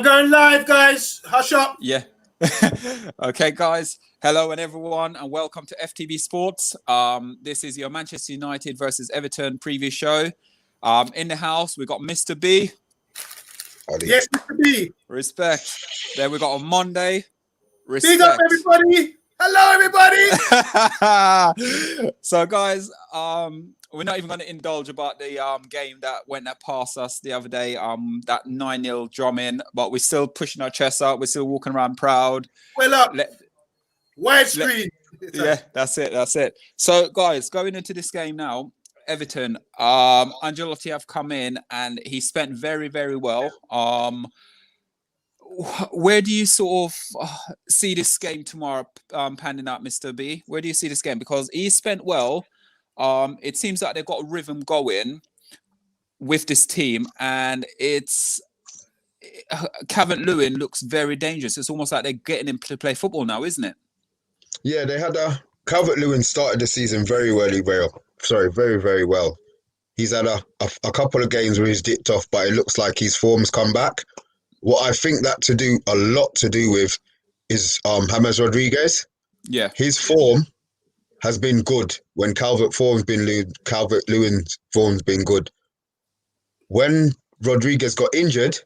Going live, guys. Hush up. Yeah. Okay, guys. Hello and everyone, and welcome to FTB Sports. This is your Manchester United versus Everton preview show. In the house, we got Mr. B. Howdy. Yes, Mr. B. Respect. Then we got on Monday. Big up, Respect. everybody. Hello, everybody. So, guys, we're not even going to indulge about the game that went past us the other day. That 9-0 drumming, but we're still pushing our chests out. We're still walking around proud. Well up. Widescreen. Yeah, that's it. So, guys, going into this game now, Everton, Ancelotti have come in and he spent very, very well. Where do you sort of see this game tomorrow panning out, Mr. B? Where do you see this game? Because he spent well. It seems like they've got a rhythm going with this team, and it's Calvert-Lewin looks very dangerous. It's almost like they're getting him to play football now, isn't it? Yeah, they had Calvert-Lewin started the season very well. He's had a couple of games where he's dipped off, but it looks like his form's come back. What I think that a lot to do with is James Rodriguez. Yeah. His form has been good when Calvert-Lewin's form's been good. When Rodriguez got injured,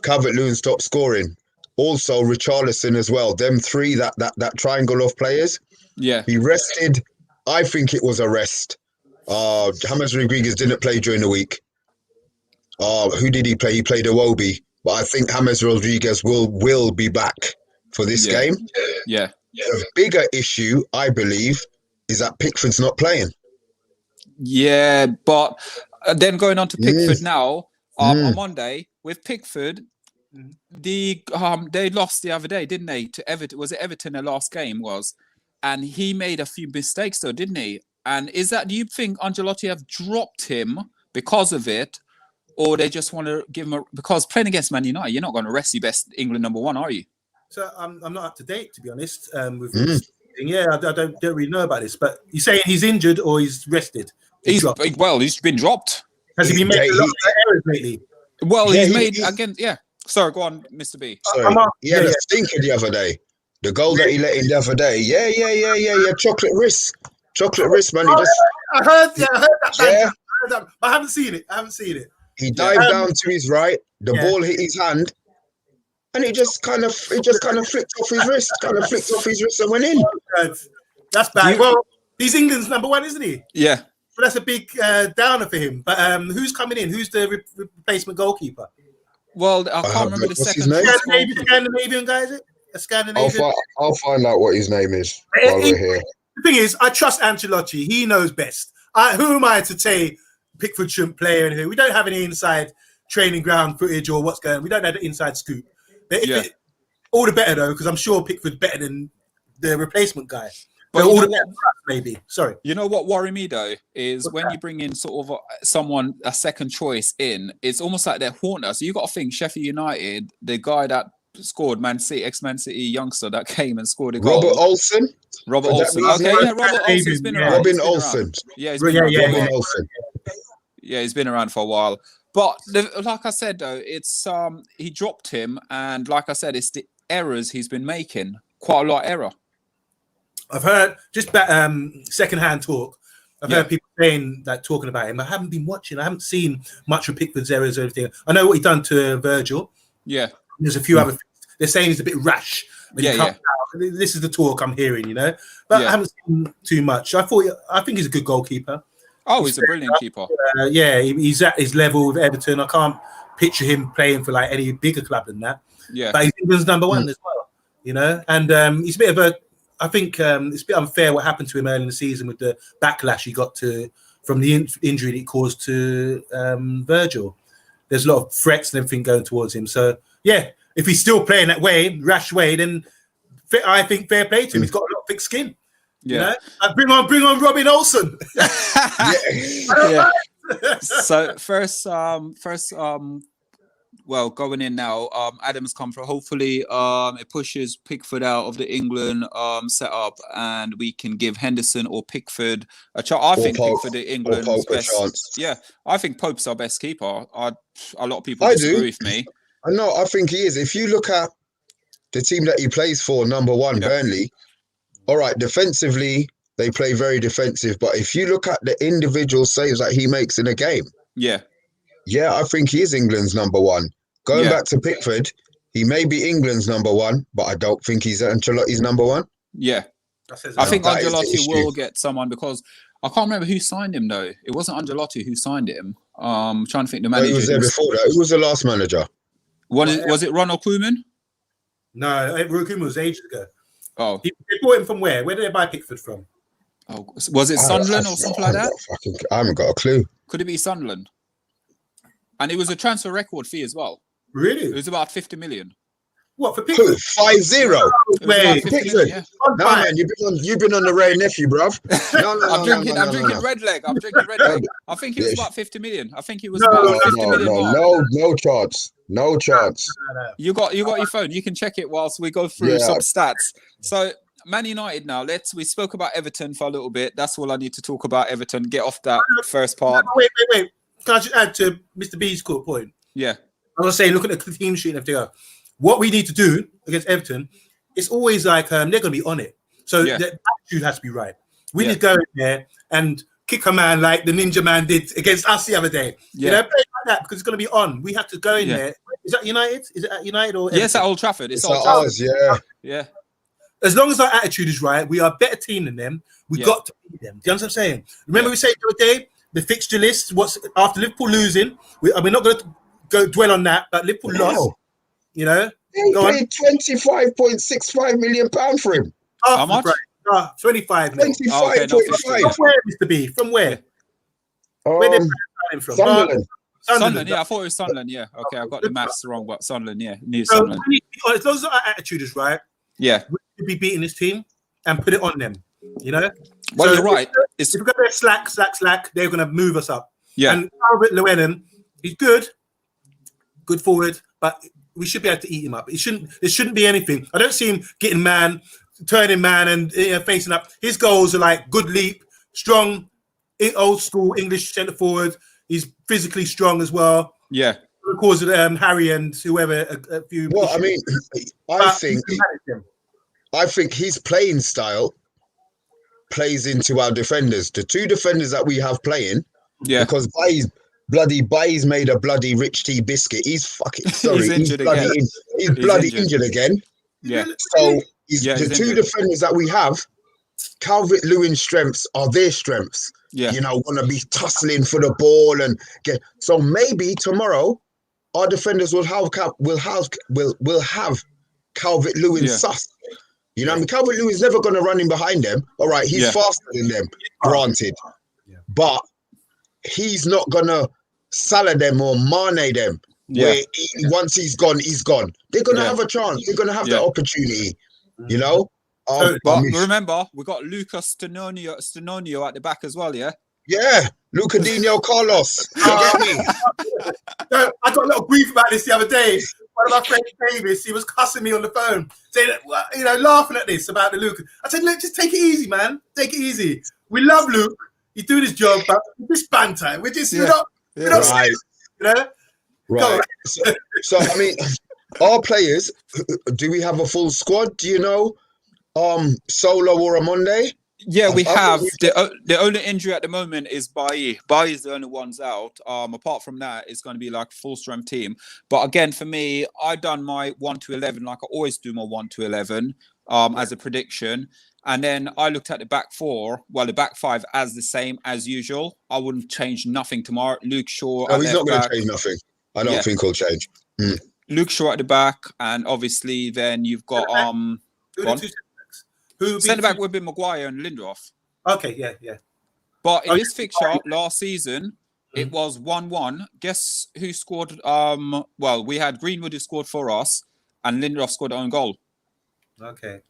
Calvert-Lewin stopped scoring. Also, Richarlison as well. Them three, that triangle of players. Yeah. He rested. I think it was a rest. James Rodriguez didn't play during the week. Who did he play? He played Iwobi. But I think James Rodriguez will be back for this game. Yeah. The bigger issue, I believe, is that Pickford's not playing. Yeah, but then going on to Pickford now, on Monday, with Pickford, they lost the other day, didn't they? To Everton. Was it Everton their last game was? And he made a few mistakes though, didn't he? And do you think Ancelotti have dropped him because of it? Or they just want to give him because playing against Man United, you're not going to rest your best England number one, are you? So I'm not up to date, to be honest. With this thing. Yeah, I don't really know about this. But you saying he's injured or he's rested? He's been dropped. Has he been making a lot of errors lately? Well, he's made again. Yeah. Sorry, go on, Mr. B. Sorry, he had a stinker the other day. The goal that he let in the other day. Yeah. Chocolate wrist, man. I heard that. Yeah. I haven't seen it. He dived down to his right. The ball hit his hand, and it just kind of flicked off his wrist. And went in. That's bad. Well, he's England's number one, isn't he? Yeah. But that's a big downer for him. But who's coming in? Who's the replacement goalkeeper? Well, I can't remember the second. Scandinavian guy, is it? A Scandinavian. I'll find out what his name is while we're here. The thing is, I trust Ancelotti. He knows best. Who am I to say Pickford shouldn't play or anything? We don't have any inside training ground footage or what's going on. We don't have the inside scoop. But all the better, though, because I'm sure Pickford's better than the replacement guy. But all the better, maybe. Sorry. You know what worry me, though, is when you bring in sort of a second choice in, it's almost like they're haunting us. So you got to think Sheffield United, the guy that scored ex-Man City youngster that came and scored a goal. Robert Olsen. Okay, yeah, Robert Olsen's been around. Robin Olsen. Yeah, he's been around. Robin Olsen. Yeah, he's been around for a while. But like I said, though, it's he dropped him, and like I said, it's the errors he's been making. Quite a lot of error. I've heard just second-hand talk. I've heard people talking about him. I haven't been watching. I haven't seen much of Pickford's errors or anything. I know what he done to Virgil. Yeah. There's a few other things. They're saying he's a bit rash. This is the talk I'm hearing, But I haven't seen too much. I think he's a good goalkeeper. Oh, he's a brilliant keeper. He's at his level with Everton. I can't picture him playing for like any bigger club than that. Yeah. But he's England's number one as well, And he's a bit of a. I think it's a bit unfair what happened to him early in the season with the backlash he got from the injury that he caused to Virgil. There's a lot of threats and everything going towards him. So if he's still playing that way, rash way, then I think fair play to him. He's got a lot of thick skin. Yeah. Bring on Robin Olsen. So first, going in now, Adam's come for. Hopefully, it pushes Pickford out of the England setup, and we can give Henderson or Pickford a chance. I think Pickford is England's best. Yeah, I think Pope's our best keeper. A lot of people disagree with me. I know. I think he is. If you look at the team that he plays for, number one, Burnley. All right, defensively they play very defensive, but if you look at the individual saves that he makes in a game, I think he is England's number one. Going back to Pickford, he may be England's number one, but I don't think he's Ancelotti's number one. Yeah. I think Ancelotti will get someone because I can't remember who signed him though. It wasn't Ancelotti who signed him. I'm trying to think the manager. He was there before that. Who was the last manager? Was it Ronald Koeman? No, Ronald Koeman was ages ago. Oh, they bought him from where? Where did they buy Pickford from? Oh, was it Sunderland or something like that? I haven't got a clue. Could it be Sunderland? And it was a transfer record fee as well. Really? It was about 50 million. What, for Pickford? 5-0. Wait, Pickford. No, man, you've been on the Ray nephew, bruv. I'm drinking red leg. I think it was about 50 million. I think it was about 50 million. No chance. No chance. You got your phone. You can check it whilst we go through some stats. So Man United now. We spoke about Everton for a little bit. That's all I need to talk about. Everton. Get off that first part. Wait. Can I just add to Mr. B's cool point? Yeah. I was saying, look at the team sheet and everything. What we need to do against Everton, it's always like they're going to be on it. So the attitude has to be right. We need to go in there and kick a man like the Ninja Man did against us the other day. Yeah. You know, play like that because it's going to be on. We have to go in there. Is that United? Is it at United or? Yes, at Old Trafford. It's Old Trafford. Yeah. As long as our attitude is right, we are a better team than them. We've got to beat them. Do you understand what I'm saying? Remember we said the other day, the fixture list, what's after Liverpool losing, we're not going to go dwell on that, but Liverpool lost, you know. They paid £25.65 million for him. How much? 25 million. 25.5. From where, Mr. B? From where? Where did they from? Sunderland. Yeah, I thought it was Sunderland. Yeah, okay, I got the maths wrong, but Sunderland, near so Sunderland. As long as our attitude is right, we should be beating this team and put it on them, you know. Well, so you're right. If we go there slack, they're going to move us up. Yeah. And Albert Llewellyn, he's good forward, but we should be able to eat him up. There shouldn't be anything. I don't see him turning man and facing up. His goals are like good leap, strong, old school English centre forward. He's physically strong as well. Yeah. Because of Harry and whoever a few. Well, I mean, I think his playing style plays into our defenders. The two defenders that we have playing, because Bailly's made a bloody Rich Tea biscuit. He's fucking sorry. He's bloody injured again. Yeah. So the two defenders that we have, Calvert-Lewin's strengths are their strengths. Yeah. You know, want to be tussling for the ball and get. So maybe tomorrow our defenders will have Calvert-Lewin sus. You know, I mean, Calvert-Lewin's never going to run in behind them. All right, he's faster than them, granted. Yeah. But he's not going to Salah them or Mane them. Yeah. Once he's gone, he's gone. They're going to have a chance. They're going to have that opportunity, you know? But remember, we got Lucas Stanonio at the back as well, yeah? Yeah, Lucadinho Carlos. I got a little grief about this the other day. One of my friends, Davis, he was cussing me on the phone, saying, laughing at this about the Luke. I said, look, just take it easy, man. Take it easy. We love Luke. He's doing his job, but this banter. We're just, we're not right. You know? Right. So, I mean, our players, do we have a full squad? Do you know? Solo or Amonde? Yeah, we have. The only injury at the moment is Bailly. Bailly is the only ones out. Apart from that, it's going to be like a full-strength team. But again, for me, I done my 1 to 11 like I always do my 1 to 11 as a prediction. And then I looked at the back four. Well, the back five as the same as usual. I wouldn't change nothing tomorrow. Luke Shaw. No, he's not going to change nothing. I don't think he'll change. Luke Shaw at the back, and obviously then you've got centre back would be Maguire and Lindelof. Okay, yeah. But in this fixture last season, it was 1-1. Guess who scored? Well, we had Greenwood who scored for us, and Lindelof scored own goal. Okay.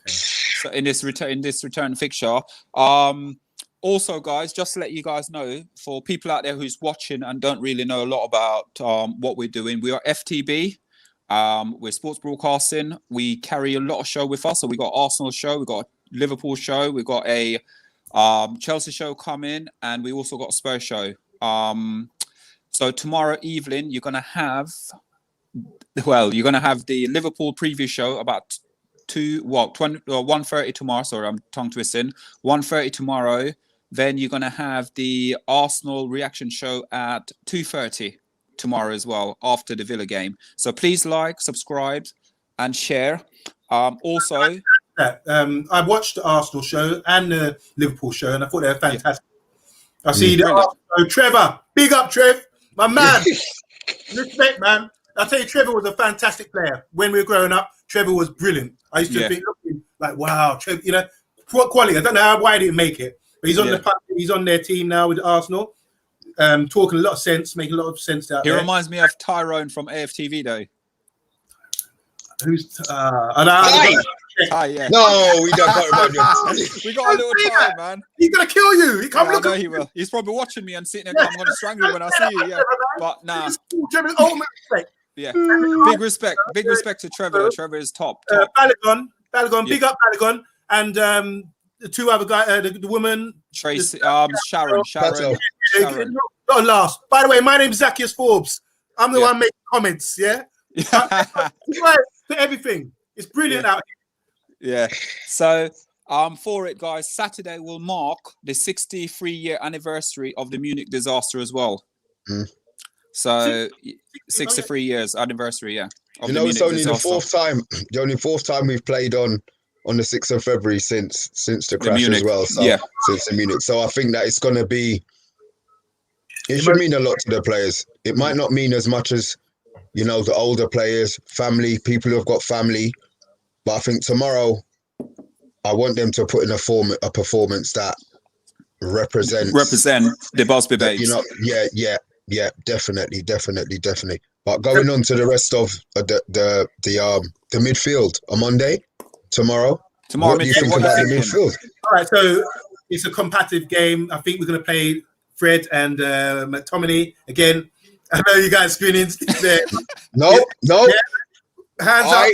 So in this return fixture, also, guys, just to let you guys know, for people out there who's watching and don't really know a lot about what we're doing, we are FTB. We're sports broadcasting. We carry a lot of show with us. So we got Arsenal show, we got a Liverpool show, we got a Chelsea show coming, and we also got a Spurs show. So tomorrow evening, you're gonna have well, you're going to have the Liverpool preview show about 1:30 tomorrow. Sorry, I'm tongue twisting. 1:30 tomorrow. Then you're going to have the Arsenal reaction show at 2:30 tomorrow as well, after the Villa game. So please like, subscribe, and share. Also, I watched the Arsenal show and the Liverpool show, and I thought they were fantastic. I see the Arsenal. Trevor, big up, Trev, my man. Respect, man. I tell you, Trevor was a fantastic player. When we were growing up, Trevor was brilliant. I used to think, like, wow, Trevor, you know, quality. I don't know why he didn't make it, but he's on he's on their team now with Arsenal. Talking a lot of sense, making a lot of sense out there. He reminds me of Tyrone from AFTV, though. Who's yeah. No, we don't remind you. We got a little Ty, man. He's gonna kill you. He can't look at he will. He's probably watching me and sitting there going, I'm gonna strangle you when I see you. Yeah. But nah. Yeah. Big respect to Trevor. Trevor is top. Balogun, big up Balogun. And the two other guys, the woman Tracy, Sharon. Not last. By the way, my name's Zacchaeus Forbes. I'm the one making comments, yeah? For everything. It's brilliant out here. Yeah. So for it, guys, Saturday will mark the 63-year anniversary of the Munich disaster as well. So 63 years anniversary, yeah. You know, it's only the fourth time we've played on the 6th of February since the crash as well. So since the Munich. So I think that it's gonna be, it should mean a lot to the players. It might not mean as much as, you know, the older players, family, people who have got family. But I think tomorrow, I want them to put in a performance that represent the Busby Babes. You know, yeah, definitely. But going on to the rest of the midfield on Monday, tomorrow. What do you think about the midfield? All right, so it's a competitive game. I think we're going to play Fred and McTominay again. I know you guys screening there. No. Yeah. Hands up.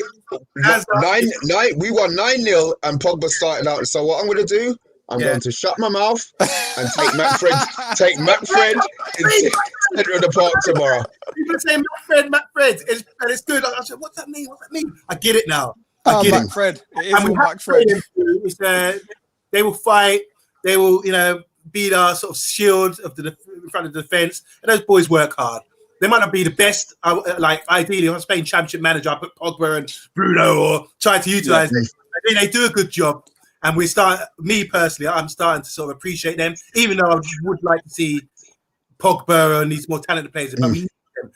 We won 9-0 and Pogba started out. So what I'm going to do, I'm going to shut my mouth and take Matt Fred into the centre of the park tomorrow. People say Matt Fred, and it's good. I said, what's that mean? I get it now. I get it. Fred. It is all Matt Fred. They will fight. They will, you know, be our sort of shield in front of the defence. And those boys work hard. They might not be the best. Like, ideally, if I was playing Championship Manager, I put Pogba and Bruno or try to utilise them. I think they do a good job. And me personally, I'm starting to sort of appreciate them, even though I would like to see Pogba and these more talented players. But we need them.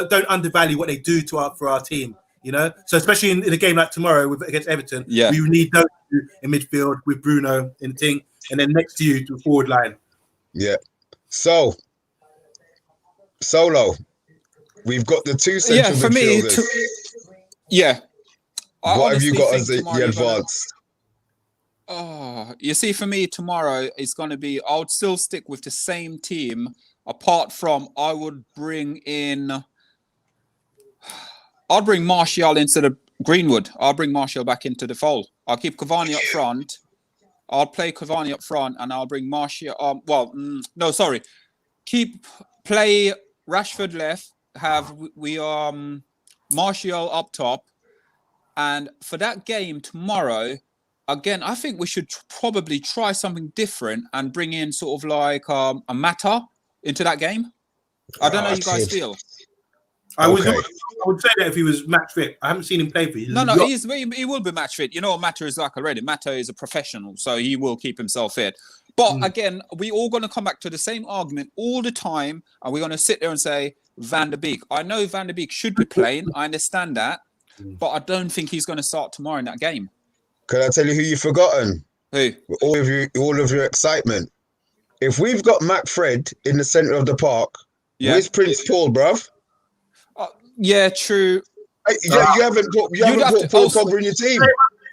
Don't undervalue what they do for our team, you know? So especially in a game like tomorrow against Everton, we need those two in midfield with Bruno in the thing, and then next to you to the forward line. Yeah. So, Solo, we've got the two central midfielders. What have you got as the advance? You see, for me, tomorrow it's going to be, I would still stick with the same team, apart from I'd bring Martial instead of Greenwood. I'll bring Martial back into the fold. I'll keep Cavani up front. I'll play Cavani up front, and I'll bring Martial. Play Rashford left. We Martial up top, and for that game tomorrow, again, I think we should probably try something different and bring in sort of like a Mata into that game. I don't know how you guys feel. I would say that if he was match fit. I haven't seen him play for you. No, he will be match fit. You know what Mata is like already. Mata is a professional, so he will keep himself fit. But again, we all going to come back to the same argument all the time, and we're going to sit there and say Van der Beek. I know Van der Beek should be playing. I understand that, but I don't think he's going to start tomorrow in that game. Can I tell you who you've forgotten? Who? All of your excitement. If we've got Mac Fred in the centre of the park, where's Prince Paul, bruv? Yeah, true. You haven't put Paul Pogba in your team.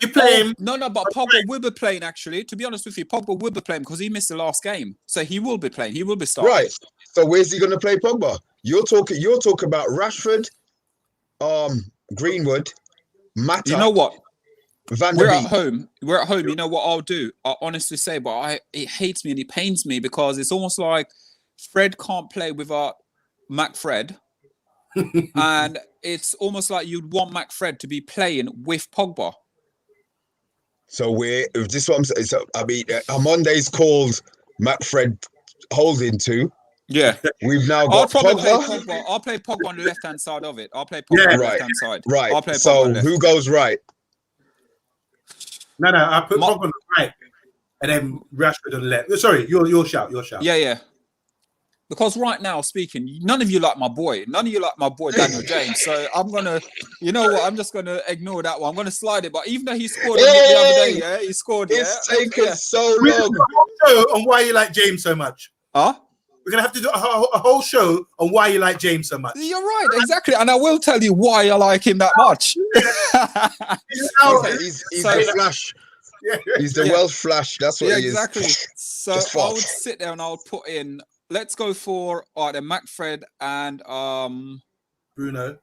You play him. No, but Pogba will be playing, actually. To be honest with you, Pogba will be playing because he missed the last game. So he will be playing. He will be starting. Right. So where's he going to play Pogba? You're talking about Rashford, Greenwood, Mata. You know what? We're at home. You know what I'll do? I honestly say, but it hates me and it pains me because it's almost like Fred can't play without Mac Fred. And it's almost like you'd want McFred to be playing with Pogba. So if this what I'm saying. So I mean, Monday's called McFred holding two. Yeah. We've now I'll got probably play Pogba. Pogba. I'll play Pogba on the left-hand side of it. I'll play Pogba on the left-hand side. Right. I'll play Pogba So on left. who goes right? No, I put Pogba on the right, and then Rashford on the left. Sorry, your shout. Yeah. Because right now, speaking, none of you like my boy. None of you like my boy Daniel James. So I'm gonna, you know what? I'm just gonna ignore that one. I'm gonna slide it. But even though he scored the other day, yeah, he scored. It's taken so We're gonna long. do a whole show on why you like James so much. Huh? We're gonna have to do a whole show on why you like James so much. You're right, exactly, and I will tell you why I like him that much. He's the Flash. He's the Welsh Flash. That's what he is. Exactly. So I would sit there and I would put in. Let's go for then McFred and Bruno.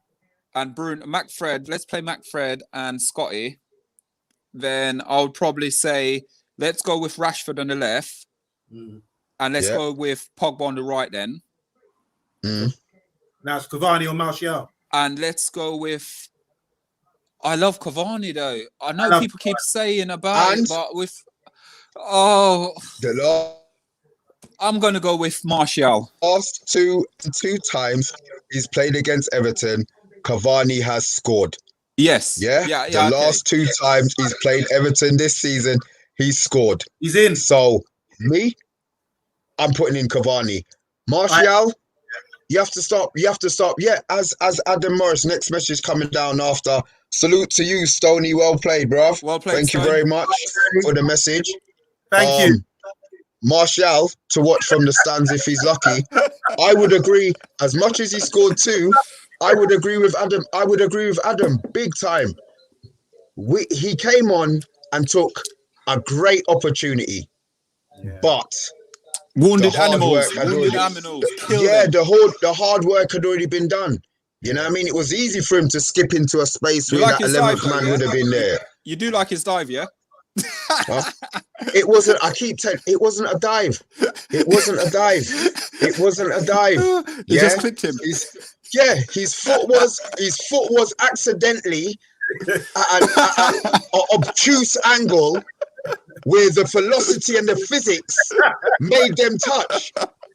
McFred. Let's play McFred and Scotty. Then I would probably say let's go with Rashford on the left. And let's go with Pogba on the right then. Now it's Cavani or Martial. And let's go with... I love Cavani though. I know people keep saying about it, but with... I'm going to go with Martial. Last two times he's played against Everton, Cavani has scored. Yes. Yeah? The last two times he's played Everton this season, he's scored. He's in. So, I'm putting in Cavani. Martial, you have to stop. Yeah, as Adam Morris, next message coming down after. Salute to you, Stoney. Well played, bruv. Well played, Thank you very much for the message. Thank you. Martial to watch from the stands if he's lucky. I would agree. As much as he scored two, I would agree with Adam. Big time. He came on and took a great opportunity, but wounded animals. The hard work had already been done. You know what I mean? It was easy for him to skip into a space where that 11th man would have been there. You do like his dive, yeah? It wasn't. I keep telling. It wasn't a dive. It wasn't a dive. You just clipped him. His foot was accidentally at an obtuse angle where the velocity and the physics made them touch.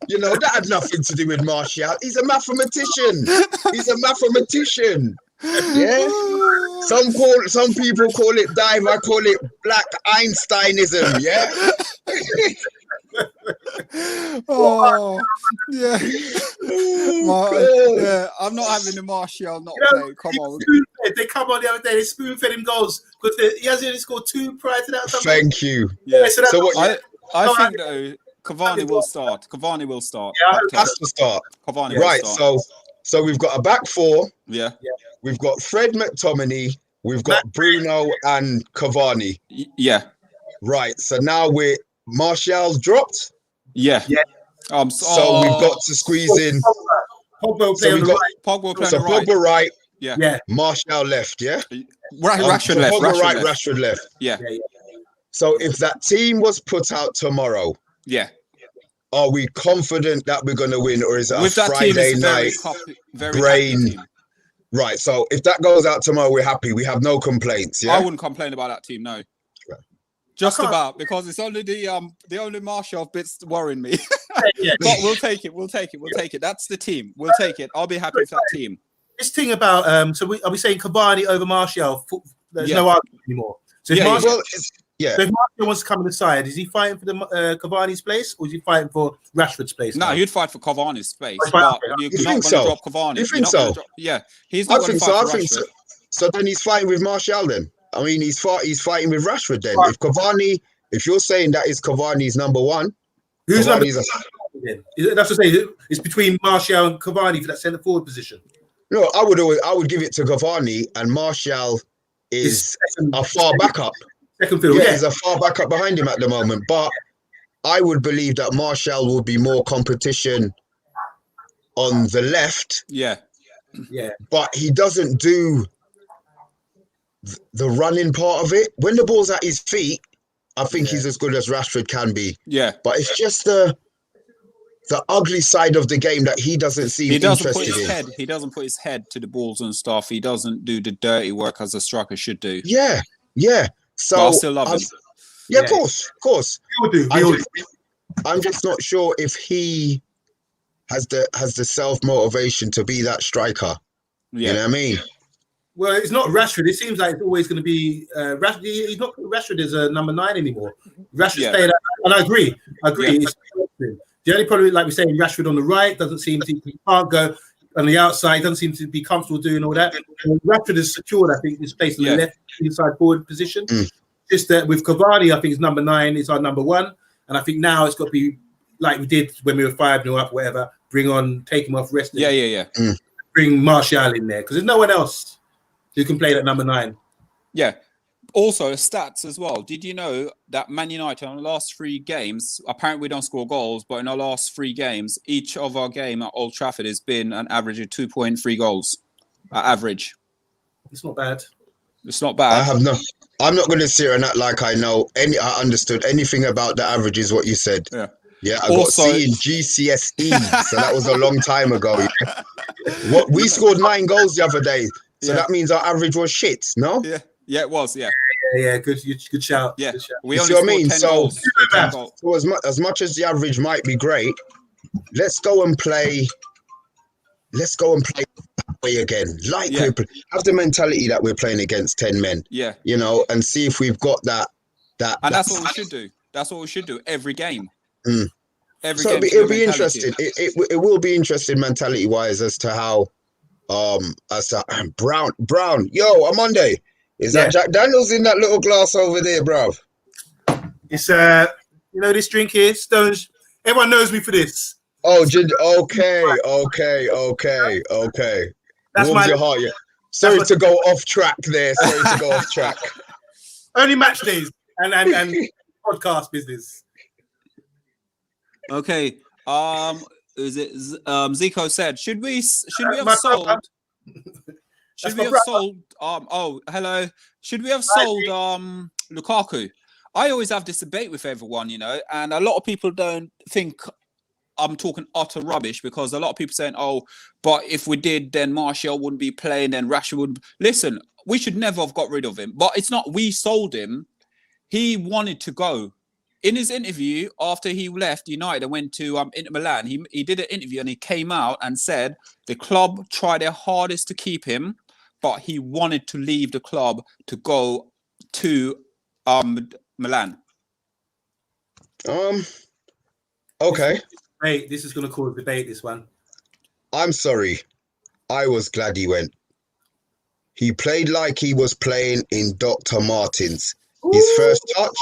You know, that had nothing to do with Martial. He's a mathematician. Yeah. Some people call it dive. I call it black Einsteinism. Yeah. I'm not having the Martial not play. Come on. They come on the other day. They spoon fed him goals because he hasn't only scored two prior to that. Thank you. Yeah. So I think though Cavani will start. Yeah, has to start. Cavani right. Will start. So we've got a back four. Yeah. We've got Fred McTominay. We've got Bruno and Cavani. Yeah. Right. So now Martial's dropped. Yeah. So we've got to squeeze in. Pogba Pogba right. Yeah. Martial left. Yeah. Rashford left. Pogba right. Rashford left. Yeah. So if that team was put out tomorrow, are we confident that we're going to win, or is it with a Friday night brain? Right. So if that goes out tomorrow, we're happy. We have no complaints. Yeah. I wouldn't complain about that team. No. Just about, because it's only the only Martial bits worrying me. But we'll take it. That's the team. We'll take it. I'll be happy with that team. This thing about are we saying Cavani over Martial? There's no argument anymore. So if Martial wants to come on the side, is he fighting for the Cavani's place, or is he fighting for Rashford's place? No, he'd fight for Cavani's place. But you're not going to drop Cavani. You think so? He's not going to fight for Rashford. So then he's fighting with Martial then. I mean, he's fighting with Rashford then. If you're saying that is Cavani's number one, who's number one? That's what I say. It's between Martial and Cavani for that centre forward position. No, I would give it to Cavani, and Martial is a far backup. Second field, he's a far backup behind him at the moment. But I would believe that Martial will be more competition on the left. Yeah. But he doesn't do the running part of it. When the ball's at his feet, I think he's as good as Rashford can be. Yeah. But it's just the ugly side of the game that he doesn't seem interested in. He doesn't put his head to the balls and stuff. He doesn't do the dirty work as a striker should do. Yeah. So but I still love him. Yeah, of course. I'm just not sure if he has the self motivation to be that striker. Yeah. You know what I mean? Well, it's not Rashford. It seems like it's always going to be Rashford. He's not Rashford is a number 9 anymore. Rashford stayed out, and I agree. Yeah. The only problem, like we're saying, Rashford on the right doesn't seem to. He can't go on the outside. Doesn't seem to be comfortable doing all that. Rashford is secured. I think his place in the left inside forward position. Just that with Cavani, I think his number 9 is our number 1, and I think now it's got to be like we did when we were 5-0 up, whatever. Take him off, rest him. Yeah. Bring Martial in there because there's no one else who can play that number 9. Yeah. Also, stats as well. Did you know that Man United on the last 3 games, apparently we don't score goals, but in our last 3 games, each of our game at Old Trafford has been an average of 2.3 goals. Average. It's not bad. It's not bad. I'm not going to sit and act like I understood anything about the averages, what you said. Yeah, I got C in GCSE, so that was a long time ago. Yeah? What we scored 9 goals the other day, so that means our average was shit, no? Yeah, it was. Yeah. Good shout. Yeah, good shout. We only scored 10 goals. So as much as the average might be great, let's go and play that way again. Have the mentality that we're playing against 10 men. Yeah, you know, and see if we've got that. And that's what we should do. That's what we should do every game. So it'll be interesting. It will be interesting mentality wise as to how Brown. Yo, on Monday. Is that Jack Daniels in that little glass over there, bro? It's this drink here, Stones. Everyone knows me for this. Oh, okay. That's warms your heart, yeah. Sorry to go off track there. Only match days and podcast business. Okay. Is it Zico said? Should we have sold? Should we have sold? Hello. Should we have sold Lukaku? I always have this debate with everyone, you know, and a lot of people don't think I'm talking utter rubbish because a lot of people saying, but if we did, then Martial wouldn't be playing, then Rashford would. Listen, we should never have got rid of him. But it's not we sold him. He wanted to go. In his interview after he left United and went to Inter Milan, he did an interview and he came out and said the club tried their hardest to keep him, but he wanted to leave the club to go to Milan. Okay. Hey, this is going to cause debate, this one. I'm sorry. I was glad he went. He played like he was playing in Dr. Martens. His first touch,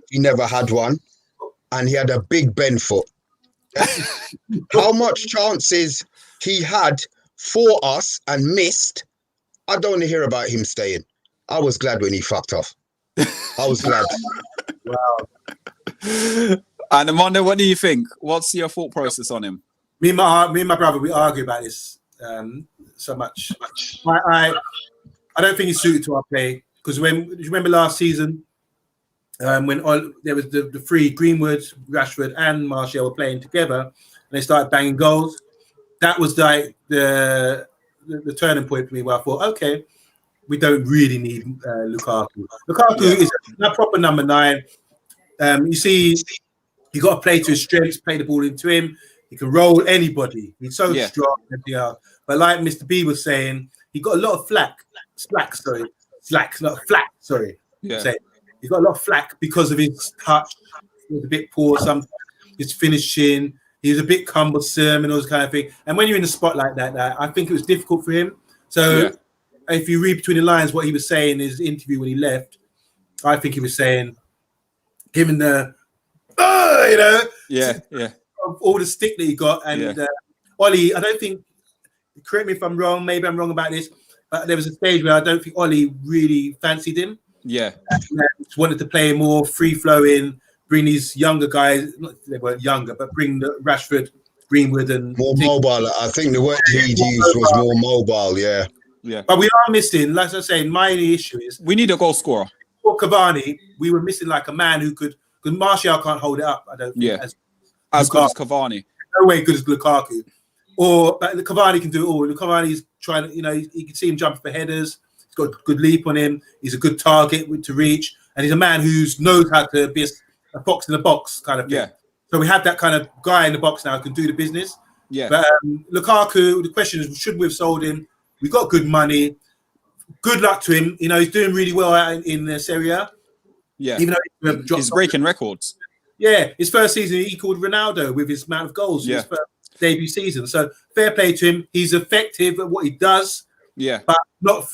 he never had one. And he had a big bend foot. How much chances he had for us and missed, I don't want to hear about him staying. I was glad when he fucked off. I was glad. Wow. And Amanda, what do you think? What's your thought process on him? Me and my brother, we argue about this so much. I don't think he's suited to our play because do you remember last season when there was the 3 Greenwood, Rashford, and Martial were playing together, and they started banging goals. That was like the turning point for me where I thought, okay, we don't really need Lukaku. Lukaku is a proper number 9. You see. He got to play to his strengths, play the ball into him. He can roll anybody. He's so strong. But like Mr. B was saying, he got a lot of flack. Sorry. Yeah. He got a lot of flack because of his touch. He was a bit poor sometimes. His finishing. He was a bit cumbersome and all this kind of thing. And when you're in a spot like that, I think it was difficult for him. So if you read between the lines what he was saying in his interview when he left, I think he was saying, given the all the stick that he got, and Ollie, I don't think. Correct me if I'm wrong. Maybe I'm wrong about this, but there was a stage where I don't think Ollie really fancied him. Yeah, just wanted to play more free flowing, bring these younger guys. They weren't younger, but bring the Rashford, Greenwood, and more mobile. I think the word he used was more mobile. Yeah. But we are missing. Like I was saying, my only issue is we need a goal scorer. For Cavani, we were missing like a man who could. Because Martial can't hold it up, I don't think. As good as Cavani. no way good as Lukaku. Or but Cavani can do it all. Cavani's trying to, you can see him jump for headers. He's got a good leap on him. He's a good target to reach, and he's a man who knows how to be a box in the box kind of thing. Yeah. So we have that kind of guy in the box now who can do the business. Yeah. But Lukaku, the question is, should we have sold him? We got good money. Good luck to him. He's doing really well in Serie A. Yeah. Even though he's breaking records. Yeah, his first season he equaled Ronaldo with his amount of goals. Yeah. His first debut season. So fair play to him. He's effective at what he does. Yeah. But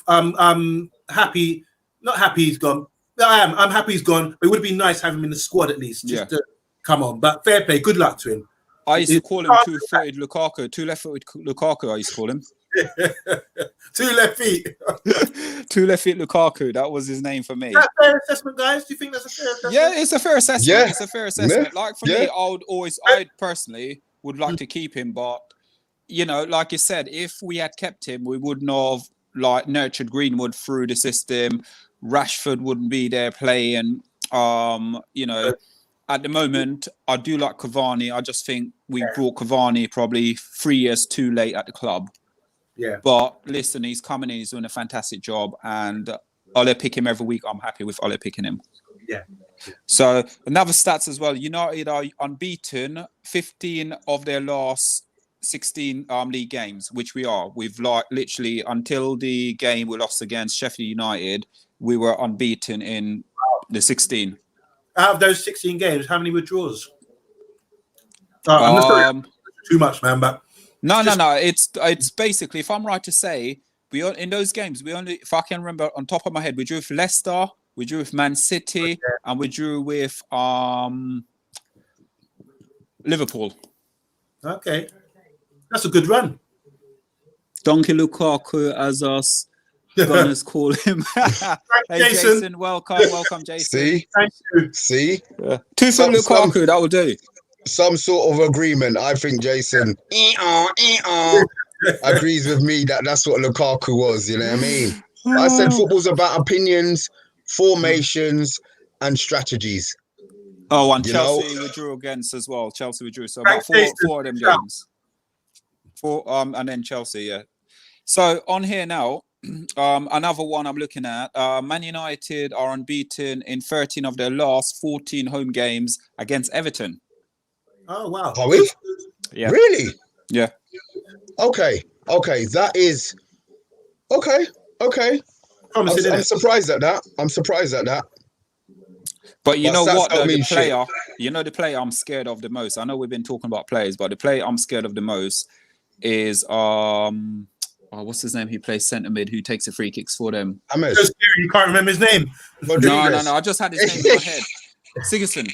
I'm happy. Not happy he's gone. I'm happy he's gone. But it would have been nice to have him in the squad at least. Just to come on. But fair play. Good luck to him. I used to call him two-footed Lukaku. Two left-footed Lukaku, I used to call him. 2 left feet. 2 left feet Lukaku. That was his name for me. Is that a fair assessment, guys? Do you think that's a fair assessment? Yeah, it's a fair assessment. Yeah. It's a fair assessment. Yeah. Like for me, I personally would like to keep him, but like you said, if we had kept him, we wouldn't have nurtured Greenwood through the system. Rashford wouldn't be there playing. At the moment, I do like Cavani. I just think we brought Cavani probably 3 years too late at the club. Yeah. But listen, he's coming in, he's doing a fantastic job, and Ole pick him every week. I'm happy with Ole picking him. Yeah. So another stats as well. United are unbeaten 15 of their last 16 league games, which we are. We've literally until the game we lost against Sheffield United, we were unbeaten in the 16. Out of those 16 games, how many were draws? I'm not sorry, too much, man. But no. It's basically, if I'm right to say, in those games we only, if I can remember on top of my head, we drew with Leicester, we drew with Man City, and we drew with Liverpool. Okay, that's a good run. Donkey Lukaku, as us Gunners call him. Hey Jason, welcome, Jason. See, thank you. See, 2 for Lukaku, that will do. Some sort of agreement. I think Jason agrees with me that's what Lukaku was. You know what I mean? I said football's about opinions, formations, and strategies. Oh, and Chelsea we drew against as well. Chelsea we drew, so about four of them games. And then Chelsea, yeah. So on here now, another one I'm looking at. Man United are unbeaten in 13 of their last 14 home games against Everton. Oh wow! Are we? Yeah. Really? Yeah. Okay. That is okay. I'm surprised at that. But you know what? The player I'm scared of the most. I know we've been talking about players, but the player I'm scared of the most is what's his name? He plays centre mid. Who takes the free kicks for them? You can't remember his name. No. I just had his name in my head. Sigurdsson.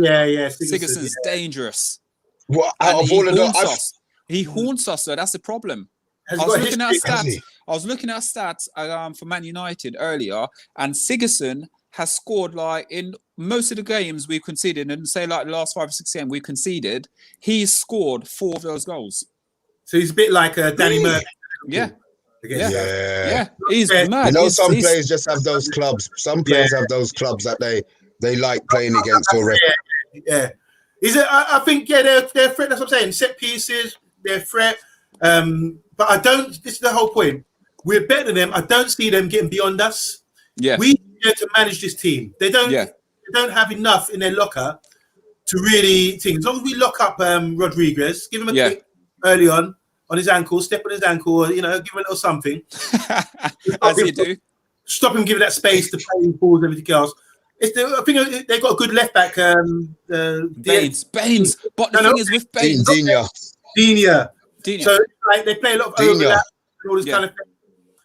Yeah. Sigurdsson's dangerous. Well, out of all of them, he haunts us. So that's the problem. I was looking at stats for Man United earlier, and Sigurdsson has scored in most of the games we've conceded, and say the last 5 or 6 games we've conceded, he's scored 4 of those goals. So he's a bit like Danny Murphy. Yeah. Yeah. He's mad. Some players just have those clubs. Some players have those clubs that they like playing against already. Yeah. I think they're threat. That's what I'm saying. Set pieces, they're threat. But I don't. This is the whole point. We're better than them. I don't see them getting beyond us. Yeah. We need to manage this team. They don't. Yeah. They don't have enough in their locker to really think. As long as we lock up Rodriguez, give him a kick early on his ankle, step on his ankle, or give him a little something. As you do. Stop him giving that space to play balls and everything else. I think they've got a good left back. Baines. But the thing is with Baines, Digne. So they play a lot of overlap and all this kind of thing.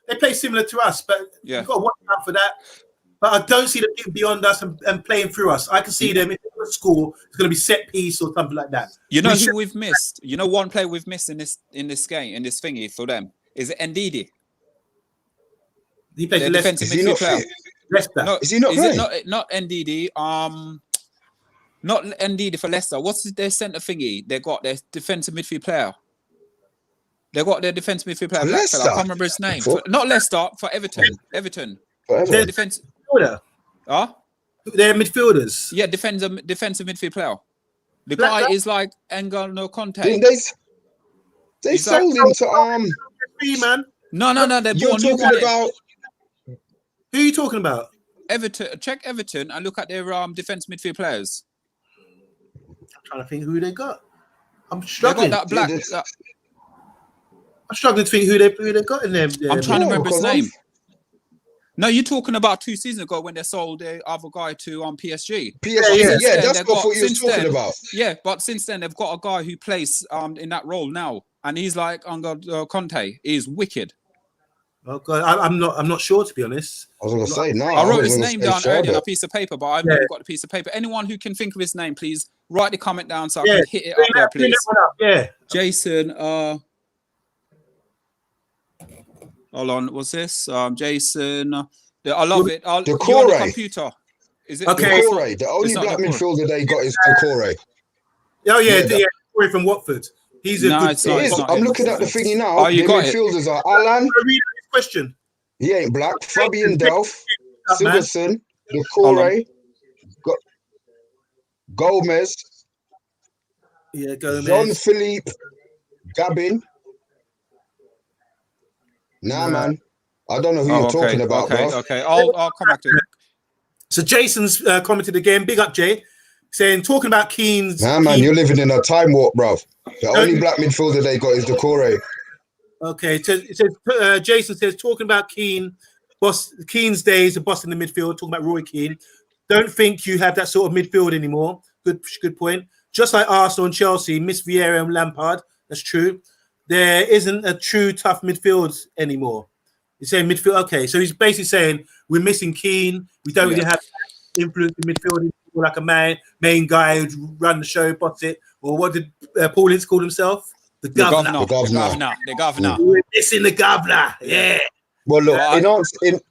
They play similar to us, but you've got to watch out for that. But I don't see them getting beyond us and playing through us. I can see them if they score, it's going to be set piece or something like that. You know who we've missed? You know one player we've missed in this game, in this thingy for them? Is it Ndidi? He plays the defensive midfield player. Leicester. No, is he not right? Not Ndidi. Not Ndidi for Leicester. What's their centre thingy? They got their defensive midfield player. They got their defensive midfield player. Leicester. I can't remember his name. Not Leicester. For Everton. They're defensive midfielder. Huh? They're midfielders. Yeah, defensive midfield player. The guy is like N'Golo Conte. Didn't they sold him to man. No. They're You're talking about. Who are you talking about? Everton. Check Everton and look at their defense midfield players. I'm trying to think who they got. I'm They struggling. got that black. I'm struggling to think who they got in there. I'm trying to remember his name. No, you're talking about 2 seasons ago when they sold the other guy to PSG. PSG, that's what you were talking about. Yeah, but since then they've got a guy who plays in that role now, and he's like Conte. He's wicked. Oh God, I'm not sure, to be honest. I was gonna say no. I wrote his name down earlier on a piece of paper, but I've never got the piece of paper. Anyone who can think of his name, please write the comment down so I can hit it up there, please. Yeah, Jason. Hold on, what's this? Jason. I love it. You're on the computer. Is it okay? Decore. The only black midfielder they got is Decore. Oh yeah, Decore from Watford. He's a good. I'm looking at the thingy now. Oh, you got midfielders are Alan. Read this question. He ain't black. Fabian Delph, Siverson, Decore, Gomez. Yeah, Gomez. Jean-Philippe Gabin. Nah, man. I don't know who you're talking about, bro. Okay. I'll come back to it. So Jason's commented again. Big up, Jay. Saying, talking about Keane's... Nah, man, you're living in a time warp, bro. The only black midfielder they got is Decore. Okay. It says, Jason says, talking about Keane's days of boss in the midfield, talking about Roy Keane. Don't think you have that sort of midfield anymore. Good point. Just like Arsenal and Chelsea, miss Vieira and Lampard. That's true. There isn't a true tough midfield anymore. He's saying midfield. Okay, so he's basically saying we're missing Keane. We don't really have influence in midfield. Like a main guy who'd run the show, boss it. Or what did Paul Ince call himself? The governor. The governor. We're missing the governor. Yeah. Well, look,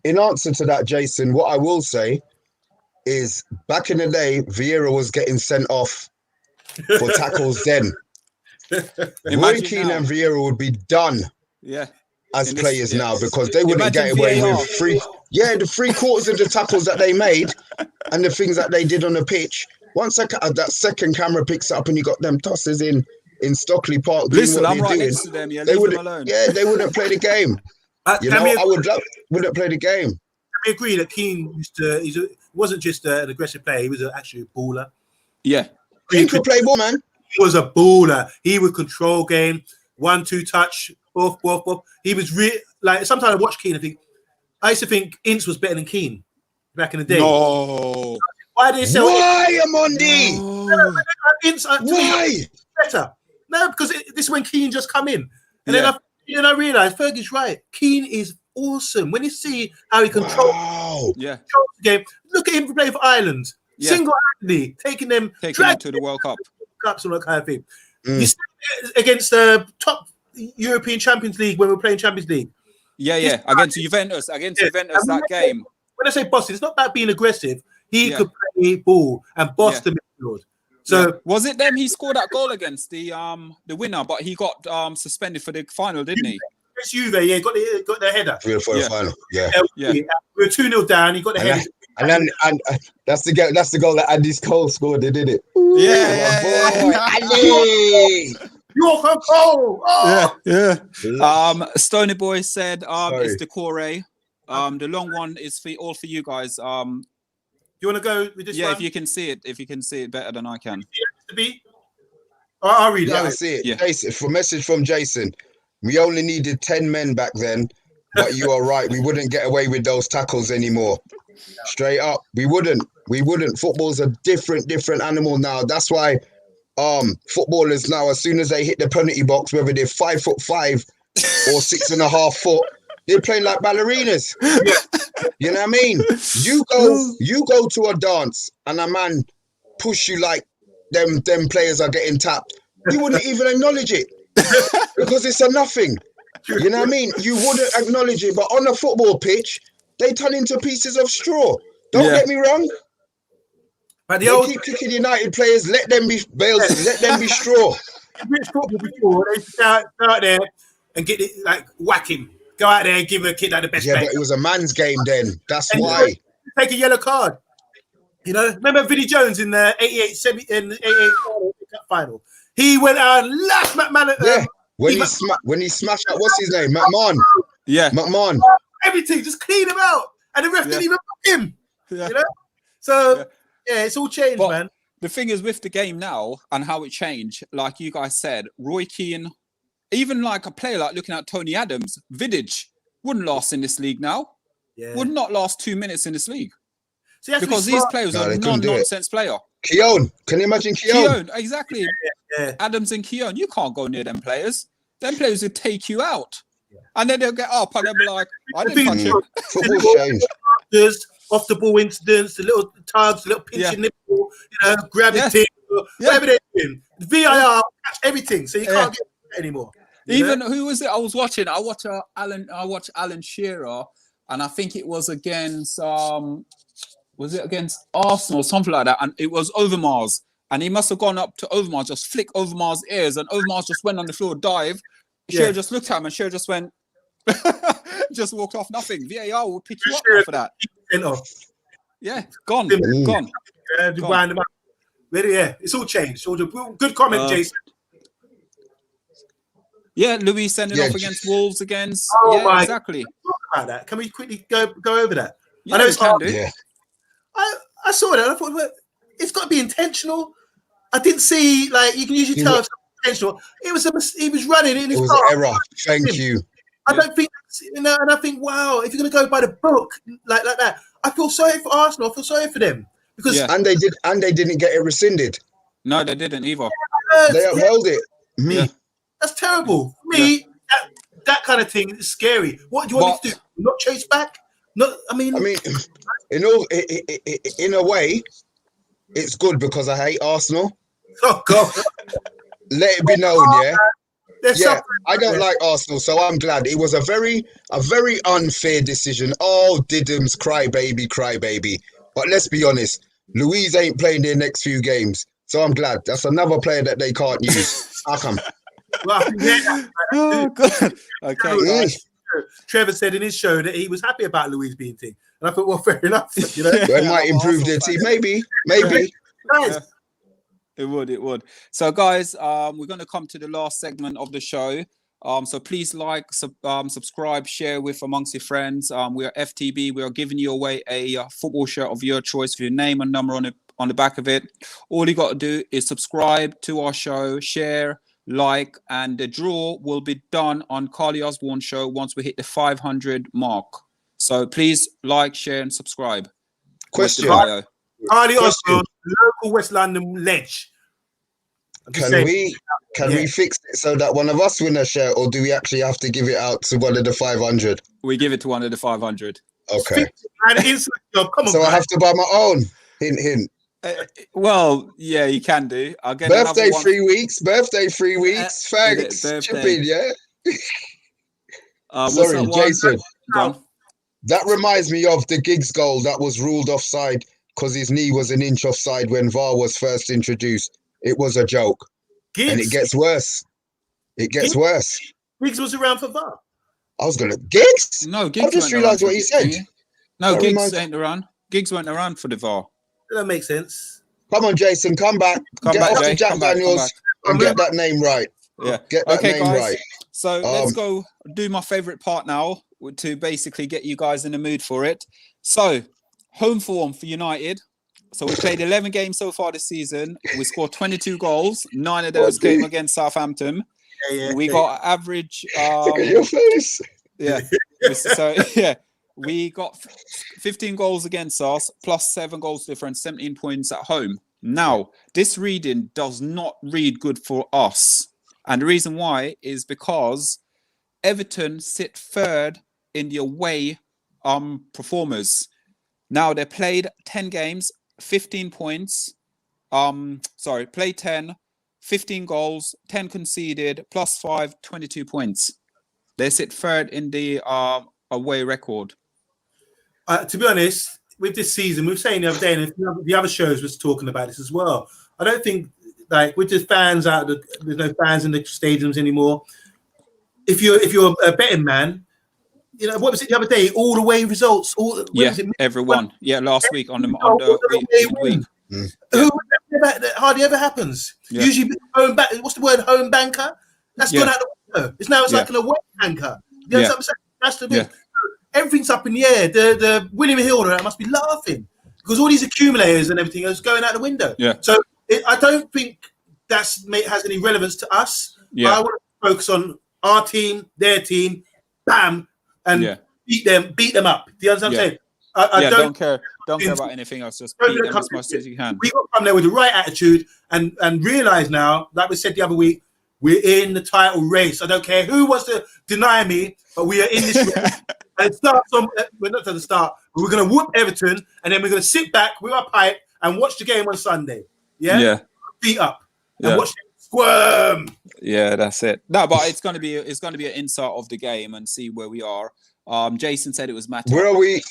in answer to that, Jason, what I will say is back in the day, Vieira was getting sent off for tackles then. Roy Keane and Vieira would be done as players now because they wouldn't get away with the 3/4 of the tackles that they made and the things that they did on the pitch. Once that second camera picks up and you got them tosses in Stockley Park doing Listen, what I'm they're right doing, next to them. They wouldn't play the game. Wouldn't play the game. I agree that Keane wasn't just an aggressive player; he was actually a baller. Yeah, he could play ball, man. He was a baller. He would control game, 1-2 touch, both. He was like sometimes I watch Keane. I used to think Ince was better than Keane back in the day. No. Why did he sell? Why, Amondi? No. Ince, why? Better. No, because this is when Keane just come in, and then I realized Fergie's right. Keane is awesome. When you see how he controls the game, look at him playing for Ireland. Single-handedly taking them to the World Cup. Cups and that kind of thing. You see against the top European Champions League when we're playing Champions League. Yeah. Against Juventus, that game. When I say boss, it's not about being aggressive. He could play ball and boss the midfield. So was it them he scored that goal against the winner, but he got suspended for the final, didn't he? It's Juve, got the header. For the final, We were 2-0 down. He got the header. And that's the goal that Andy Cole scored. They did it. Andy, you're Cole. Stony Boy said it's Decore. The long one is for you guys. You want to go with this one? If you can see it better than I can. I'll read it. I see it. Jason, for message from Jason. We only needed 10 men back then, but you are right. We wouldn't get away with those tackles anymore. Straight up, we wouldn't. Football's a different animal now. That's why footballers now, as soon as they hit the penalty box, whether they're 5'5" or 6.5 foot, they're playing like ballerinas. You know what I mean? You go to a dance and a man push you like them players are getting tapped. You wouldn't even acknowledge it because it's a nothing. You know what I mean? You wouldn't acknowledge it, but on a football pitch, they turn into pieces of straw. Don't get me wrong. But they keep kicking United players. Let them be bales. Let them be straw. British football before they used to go out there and get it like whack him. Go out there and give a kid like the best. Yeah, but it was a man's game then. That's why. Take a yellow card. You know, remember Vinnie Jones in the 88 final. He went out and lashed McMahon. When he smashed out, what's his name? McMahon. Yeah. McMahon. Everything, just clean him out. And the ref didn't even put him. Yeah. You know? So, it's all changed, man. The thing is with the game now and how it changed, like you guys said, Roy Keane, even like a player like looking at Tony Adams, Vidic wouldn't last in this league now. Yeah. Would not last 2 minutes in this league. See, because these players are non-nonsense player. Keown. Can you imagine Keown? Exactly. Yeah. Adams and Keown, you can't go near them players. Them players will take you out. Yeah. And then they'll get up and they'll be like, I didn't touch him. Football changed. Off the ball incidents, the little tugs, the little pinching nipple, gravity, whatever they're doing. The VIR, catch everything, so you can't get it anymore. Even who was it I was watching? I watched Alan Shearer, and I think it was against was it against Arsenal or something like that? And it was Overmars. And he must have gone up to Overmars, just flick Overmars' ears, and Overmars just went on the floor, dive. Shearer just looked at him, and Shearer just went, just walked off, nothing. VAR will pick you up for that. Yeah, gone. Gone. Wind them up. Yeah, it's all changed. Good comment, Jason. Yeah, Luis sending off against Wolves against. Exactly. Talk about that. Can we quickly go over that? Yeah, I know it's hard. I saw that. I thought, well, it's got to be intentional. I didn't see, like, you can usually tell it's intentional. He was running in his car. It was an error. Thank you. I don't think, and I think, wow, if you're going to go by the book like that, I feel sorry for Arsenal. I feel sorry for them because and they didn't get it rescinded. No, they didn't either. They upheld it. Yeah. That's terrible. For me, that kind of thing is scary. What do you want me to do? Not chase back? No, I mean, in a way, it's good because I hate Arsenal. Oh God! Let it be known, I don't like Arsenal, so I'm glad. It was a very unfair decision. Oh, Diddums, cry baby. But let's be honest, Louise ain't playing their next few games, so I'm glad. That's another player that they can't use. How come? Well, oh God. Okay, guys. Trevor said in his show that he was happy about Louise being team, and I thought, well, fair enough. You know, they might improve their team, maybe. Yeah. It would. So, guys, we're going to come to the last segment of the show. So please subscribe, share with amongst your friends. We are FTB. We are giving you away a football shirt of your choice with your name and number on the back of it. All you got to do is subscribe to our show, share, like, and the draw will be done on Carly Osborne show once we hit the 500 mark. So please like, share, and subscribe. Question. Carly Osborne, local West London ledge. Can we fix it so that one of us win a shirt, or do we actually have to give it out to one of the 500? We give it to one of the 500. Okay. Come on, so I have to buy my own. Hint. Well, yeah, you can do. I'll get birthday 3 weeks. Thanks. Chipping, yeah. Sorry, Jason. That reminds me of the Giggs goal that was ruled offside because his knee was an inch offside when VAR was first introduced. It was a joke. Giggs. And it gets worse. Giggs was around for VAR. I was going to... Giggs? No, Giggs I just realised what he said. No, Giggs ain't around. Giggs went around for the VAR. That makes sense. Come on, Jason, come back. Get off to Jack Daniels and get that name right. Yeah. Get that name guys. right. So let's go do my favourite part now to basically get you guys in the mood for it. So, home form for United. So we played 11 games so far this season. We scored 22 goals. 9 of those came against Southampton. We got average... Look at your face. Yeah. We got 15 goals against us, plus 7 goals difference, 17 points at home. Now, this reading does not read good for us. And the reason why is because Everton sit third in the away performers. Now, they played 10 games, 15 points. Played 10, 15 goals, 10 conceded, plus 5, 22 points. They sit third in the away record. To be honest, with this season, we were saying the other day, and the other shows was talking about this as well. I don't think, like, with the fans there's no fans in the stadiums anymore. If you're a betting man, you know, what was it the other day? All the way results. Everyone. Yeah, last week on the week. Who That hardly ever happens. Yeah. Usually, home back. What's the word? Home banker. That's gone out the window. It's like an away banker. You know what I'm saying? That's the thing. Everything's up in the air. The William Hill must be laughing because all these accumulators and everything is going out the window. Yeah. So I don't think has any relevance to us. Yeah. I want to focus on our team, their team, bam, and beat them up. Do you understand what I'm saying? I don't care about anything else. Just beat them as much as you can. We got to come there with the right attitude and realize now, like we said the other week, we're in the title race. I don't care who wants to deny me, but we are in this race. And it starts on, we're not at the start, but we're going to whoop Everton, and then we're going to sit back with our pipe and watch the game on Sunday. Yeah. Feet up and watch them squirm. Yeah, that's it. No, but it's going to be an insight of the game and see where we are. Jason said it was Matt. Where are we?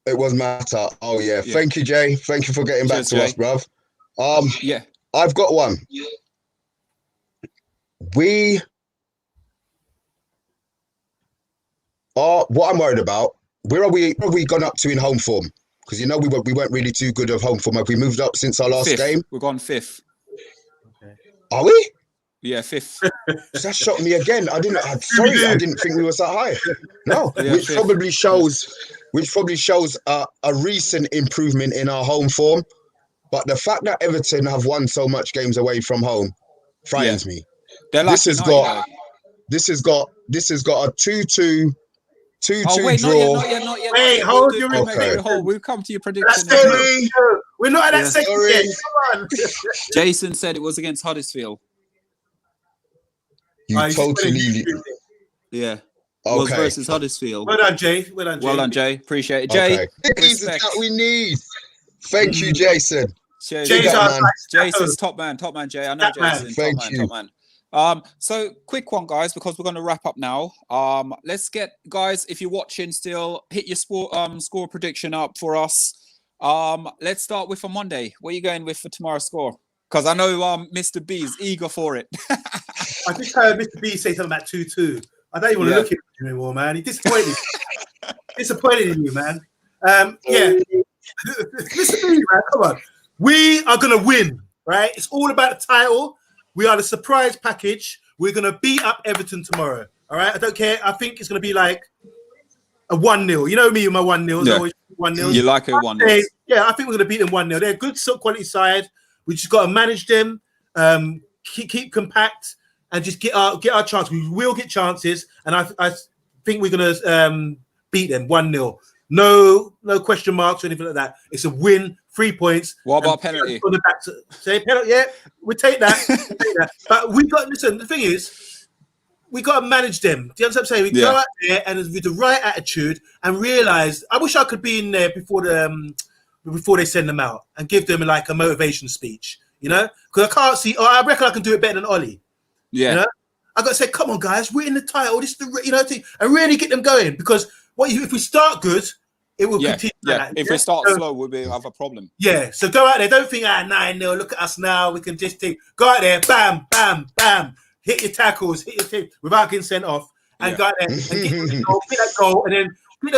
It was Matter. Oh yeah. Thank you, Jay. Thank you for getting back to us, bruv. I've got one. We are. What I'm worried about. Where are we gone up to in home form? Because we weren't really too good of home form. Have we moved up since our last game? We've gone 5th. Okay. Are we? Yeah, 5th. That shocked me again. I didn't think we were that high. No, which 5th. probably shows a recent improvement in our home form. But the fact that Everton have won so much games away from home frightens me. This has got a 2-2 draw. Not yet. Wait, hold your okay. We'll come to your prediction. We're not at that second yet. Come on. Jason said it was against Huddersfield. You totally. Yeah. Okay. Was versus Huddersfield. Well done, Jay. Well done, Jay. Appreciate it. Jay, respect. That we need. Thank you, Jason. Jason's top man, Jay. I know Jason. Thank you. Top man. So quick one, guys, because we're going to wrap up now. Let's get, guys, if you're watching still, hit your score prediction up for us. Let's start with on Monday. What are you going with for tomorrow's score? Because I know Mr. B is eager for it. I just heard Mr. B say something about 2-2. I don't even want to look at him anymore, man. He disappointed. Disappointed in you, man. Mr. B, man, come on. We are going to win, right? It's all about the title. We are the surprise package. We're going to beat up Everton tomorrow, all right? I don't care. I think it's going to be like a 1-0. You know me with my 1-0s. Yeah. Always 1-0s. You like a 1-0. Yeah, I think we're going to beat them 1-0. They're a good quality side. We just got to manage them, keep compact, and just get our chance. We will get chances, and I think we're going to beat them 1-0. No question marks or anything like that. It's a win, 3 points. What about penalty? On the back to say penalty, yeah, we take that. But we got listen. The thing is, we got to manage them. Do you understand what I'm saying? We go out there and with the right attitude and realize. I wish I could be in there before they send them out and give them like a motivation speech. You know, because I can't see. I reckon I can do it better than Ollie. Yeah, you know? I got to say, come on, guys, we're in the title. This is the and really get them going because if we start good. It will continue. Yeah. If we start slow, we'll have a problem. Yeah. So go out there. Don't think 9-0. Look at us now. We can just think. Go out there. Bam, bam, bam. Hit your tackles. Hit your thing without getting sent off. And go out there and get that goal. And then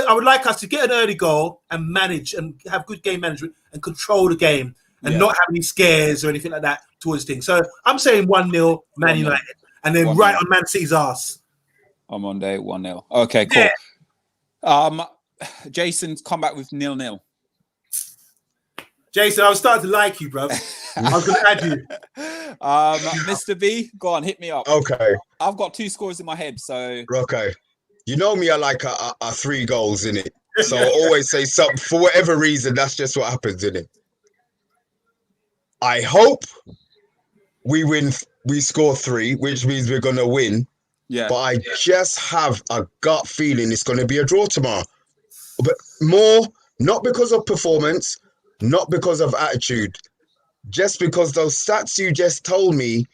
I would like us to get an early goal and manage and have good game management and control the game and not have any scares or anything like that towards things. So I'm saying 1-0 Man United and then right on Man City's arse. On Monday, 1-0. Okay, cool. Yeah. Jason's come back with 0-0. Jason, I was starting to like you, bro. I was going to add you. Mr. B, go on, hit me up. Okay. I've got 2 scores in my head, so... Okay. You know me, I like a 3 goals in it. So I always say something. For whatever reason, that's just what happens in it. I hope we win. We score 3, which means we're going to win. Yeah. But I just have a gut feeling it's going to be a draw tomorrow. But more, not because of performance, not because of attitude, just because those stats you just told me,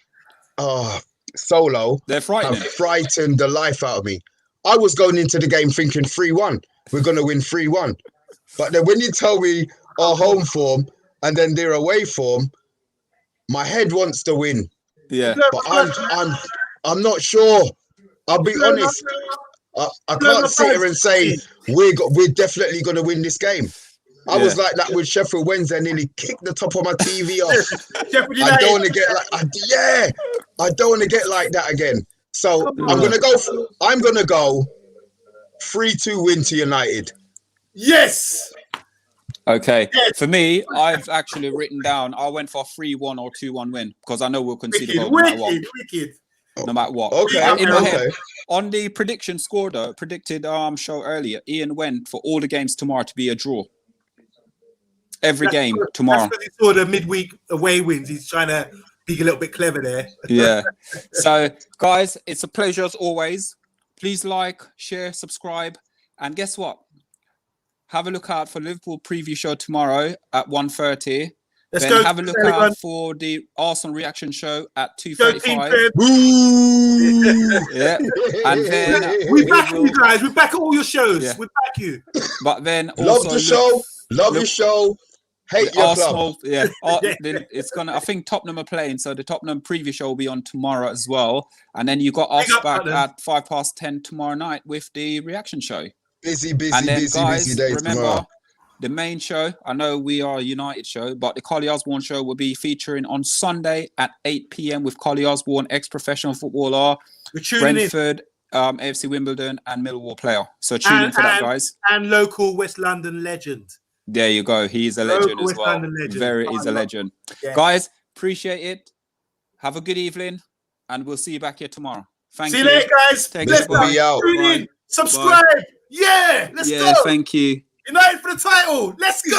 Solo, they're frightening. Have frightened the life out of me. I was going into the game thinking 3-1. We're going to win 3-1. But then when you tell me our home form and then their away form, my head wants to win. Yeah. But I'm not sure. I'll be honest. I can't sit here and say we're definitely going to win this game. I was like that with Sheffield Wednesday. I nearly kicked the top of my TV off. Sheffield I United. don't want to get like, I don't want to get like that again. So I'm gonna go 3-2 win to United. Yes. Okay. For me, I've actually written down. I went for a 3-1 or 2-1 win because I know we'll concede a goal no matter what. Wicked. No matter what. Okay. In my head, on the prediction score though, predicted show earlier, Ian went for all the games tomorrow to be a draw. Every game tomorrow. That's because he saw the midweek away wins. He's trying to be a little bit clever there. Yeah. So, guys, it's a pleasure as always. Please like, share, subscribe, and guess what? Have a look out for Liverpool preview show tomorrow at 1:30. Then have a look out for the Arsenal reaction show at 2:35. Yeah. And then we're back you guys. We're back at all your shows. Yeah. We're back you. But then love the show. Love your show. Hate your Arsenal, club. Yeah. Then it's gonna. I think Tottenham are playing, so the Tottenham preview show will be on tomorrow as well. And then you got us back at 10:05 tomorrow night with the reaction show. Busy and then, guys, busy day remember, tomorrow. The main show. I know we are a United show, but the Carly Osborne show will be featuring on Sunday at 8 p.m. with Carly Osborne, ex-professional footballer, Brentford, AFC Wimbledon, and Millwall player. So tune in for that, guys. And local West London legend. There you go. He's a legend as well. He's a legend. Yeah. Guys, appreciate it. Have a good evening, and we'll see you back here tomorrow. Thank you. See you later, guys. Let's be out. Subscribe. Bye. Yeah, let's go. Thank you. United for the title. Let's go.